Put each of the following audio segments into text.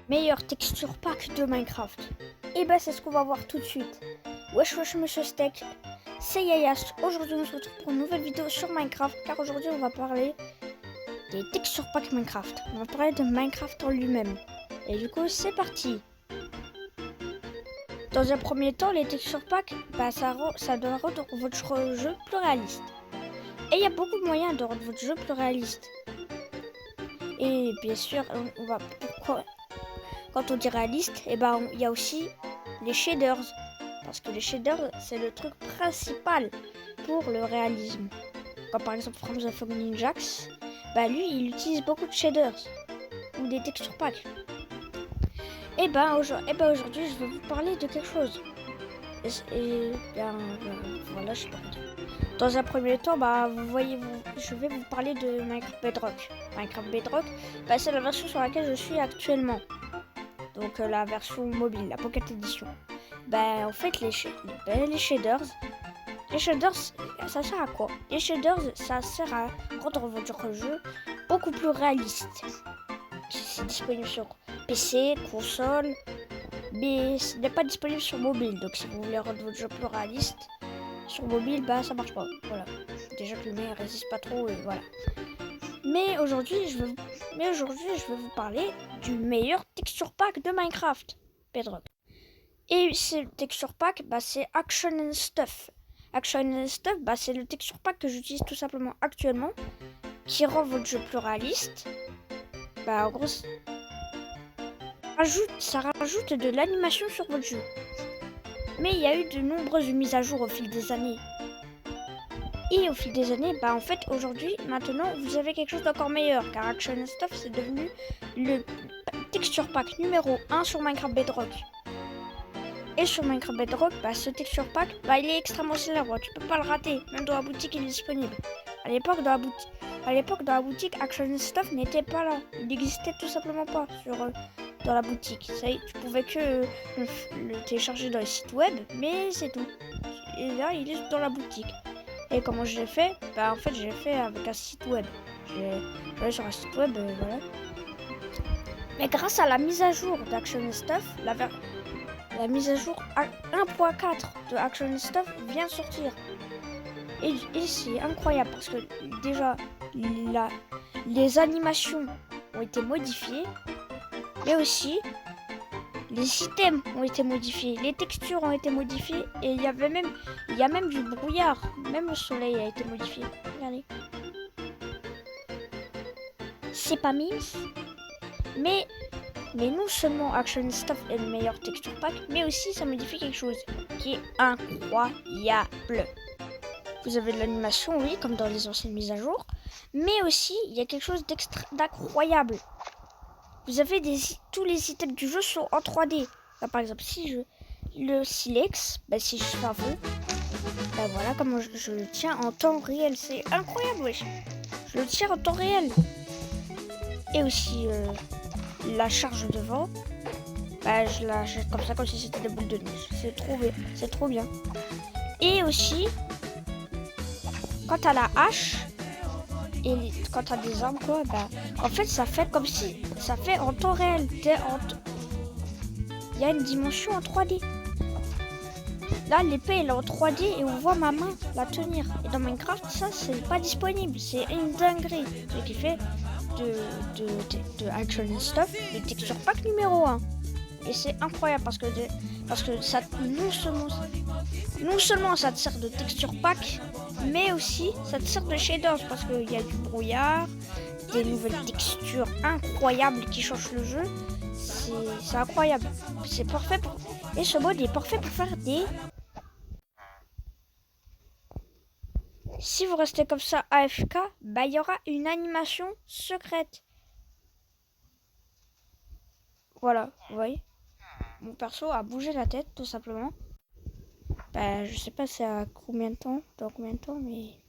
Meilleure texture pack de Minecraft. Et bah c'est ce qu'on va voir tout de suite. Wesh wesh monsieur Steak, c'est Yayas. Aujourd'hui on se retrouve pour une nouvelle vidéo sur Minecraft, car aujourd'hui on va parler des texture pack Minecraft. On va parler de Minecraft en lui-même. Et du coup c'est parti. Dans un premier temps, les texture packs, ça doit rendre votre jeu plus réaliste. Et il y a beaucoup de moyens de rendre votre jeu plus réaliste. Et bien sûr, on va pourquoi quand on dit réaliste, il y a aussi les shaders. Parce que les shaders, c'est le truc principal pour le réalisme. Comme par exemple From the Founding Jacks, lui, il utilise beaucoup de shaders ou des texture packs. Et aujourd'hui, je vais vous parler de quelque chose. Voilà, je sais pas. Dans un premier temps, je vais vous parler de Minecraft Bedrock. Minecraft Bedrock, c'est la version sur laquelle je suis actuellement. Donc la version mobile, la Pocket Edition. En fait, les shaders, ça sert à quoi? Les shaders, ça sert à rendre votre jeu beaucoup plus réaliste. C'est disponible sur PC, console, mais ce n'est pas disponible sur mobile. Donc si vous voulez rendre votre jeu plus réaliste sur mobile, ça marche pas. Voilà. Déjà que le mien résiste pas trop et voilà. Mais aujourd'hui, je vais vous parler du meilleur texture pack de Minecraft, Bedrock. Et ce texture pack, c'est Action and Stuff. Action and Stuff, c'est le texture pack que j'utilise tout simplement actuellement, qui rend votre jeu plus réaliste. En gros, ça rajoute de l'animation sur votre jeu. Mais il y a eu de nombreuses mises à jour au fil des années. Et au fil des années, en fait, maintenant, vous avez quelque chose d'encore meilleur, car Action and Stuff, c'est devenu le texture pack numéro 1 sur Minecraft Bedrock. Et sur Minecraft Bedrock, ce texture pack, il est extrêmement célèbre, tu peux pas le rater, même dans la boutique il est disponible. À l'époque, dans la boutique, Action and Stuff n'était pas là, il n'existait tout simplement pas dans la boutique. Tu pouvais que le télécharger dans les sites web, mais c'est tout. Et là, il est dans la boutique. Et comment je l'ai fait? En fait, je l'ai fait avec un site web. Je vais sur un site web, voilà. Mais grâce à la mise à jour d'Action and Stuff, la mise à jour 1.4 de Action and Stuff vient de sortir. Et c'est incroyable parce que déjà, les animations ont été modifiées, mais aussi les items ont été modifiés, les textures ont été modifiées et il y a même du brouillard, même le soleil a été modifié. Regardez. C'est pas mince, mais non seulement Action Stuff est le meilleur texture pack, mais aussi ça modifie quelque chose qui est incroyable. Vous avez de l'animation, oui, comme dans les anciennes mises à jour, mais aussi il y a quelque chose d'incroyable. Vous avez tous les items du jeu sont en 3D. Là, par exemple, si je le silex, si je fais un feu, voilà comment je le tiens en temps réel. C'est incroyable, wesh. Je le tiens en temps réel. Et aussi la charge devant, je la jette comme ça, comme si c'était des boules de neige. C'est trop bien. Et aussi, quand t'as la hache et quand t'as des armes, en fait, ça fait comme si ça fait en temps réel. Il y a une dimension en 3D. Là, l'épée elle est en 3D et on voit ma main la tenir. Et dans Minecraft, ça c'est pas disponible. C'est une dinguerie. Ce qui fait de Action and Stuff le texture pack numéro 1. Et c'est incroyable parce que ça non seulement ça te sert de texture pack, mais aussi ça te sert de shaders parce qu'il y a du brouillard, des nouvelles textures incroyables qui changent le jeu. C'est incroyable. C'est parfait et ce mode est parfait pour faire des... Si vous restez comme ça AFK, il y aura une animation secrète. Voilà, vous voyez. Mon perso a bougé la tête, tout simplement. Je sais pas c'est à combien de temps, mais...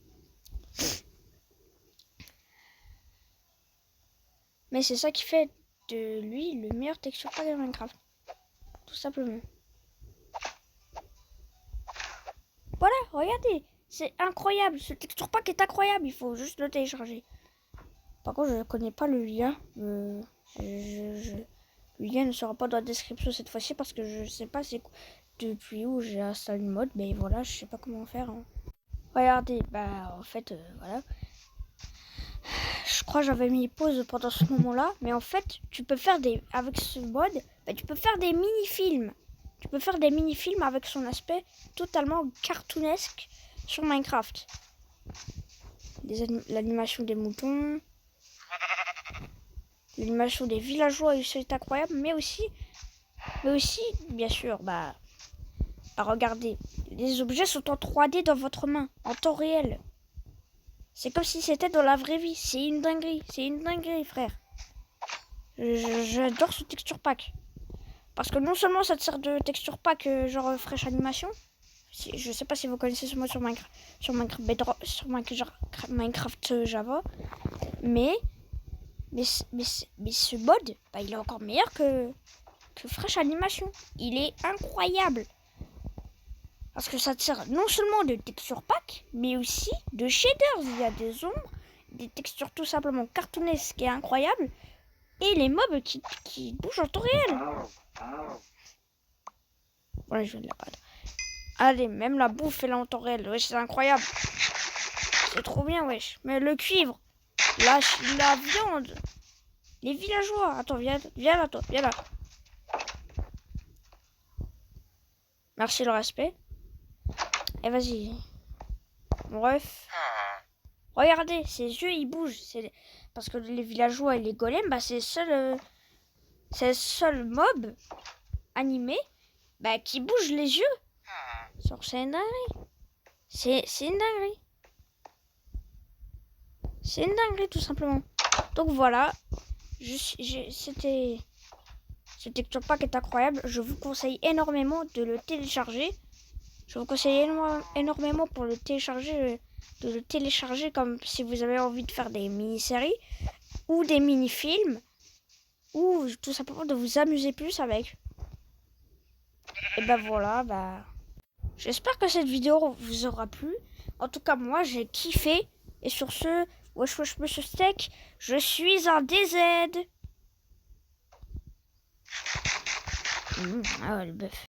Mais c'est ça qui fait de lui le meilleur texture pack de Minecraft. Tout simplement. Voilà, regardez. C'est incroyable. Ce texture pack est incroyable. Il faut juste le télécharger. Par contre, je ne connais pas le lien. Le lien ne sera pas dans la description cette fois-ci parce que je sais pas c'est depuis où j'ai installé le mode. Mais voilà, je sais pas comment faire. Hein. Regardez, bah en fait, voilà. Je crois que j'avais mis pause pendant ce moment-là. Mais en fait, tu peux faire avec ce mode, bah, tu peux faire des mini-films. Tu peux faire des mini-films avec son aspect totalement cartoonesque sur Minecraft. L'animation des moutons, l'animation des villageois, c'est incroyable. Mais aussi, bien sûr, bah regardez, les objets sont en 3D dans votre main, en temps réel. C'est comme si c'était dans la vraie vie. C'est une dinguerie, frère. J'adore ce texture pack. Parce que non seulement ça te sert de texture pack genre fraîche animation. Je sais pas si vous connaissez ce mode sur Minecraft Java. Mais ce mode, bah, il est encore meilleur que fraîche animation. Il est incroyable. Parce que ça te sert non seulement de texture pack, mais aussi de shaders. Il y a des ombres, des textures tout simplement cartoonesques et incroyables. Et les mobs qui bougent en temps réel. Voilà, je viens de la perdre. Allez, même la bouffe elle est en temps réel. Wesh, c'est incroyable. C'est trop bien, wesh. Mais le cuivre, la viande, les villageois. Attends, viens là, toi, viens là. Merci le respect. Et vas-y. Bref. Regardez, ses yeux ils bougent. Parce que les villageois et les golems, bah, c'est le seul mob animé bah, qui bouge les yeux. C'est une dinguerie. C'est une dinguerie. C'est une dinguerie tout simplement. Donc voilà. C'était. Ce texture pack est incroyable. Je vous conseille énormément de le télécharger. Je vous conseille énormément pour le télécharger, de le télécharger comme si vous avez envie de faire des mini-séries ou des mini-films ou tout simplement de vous amuser plus avec. Et ben voilà, bah j'espère que cette vidéo vous aura plu. En tout cas, moi j'ai kiffé. Et sur ce, wesh monsieur Steak, je suis un DZ. Ah ouais, le bœuf.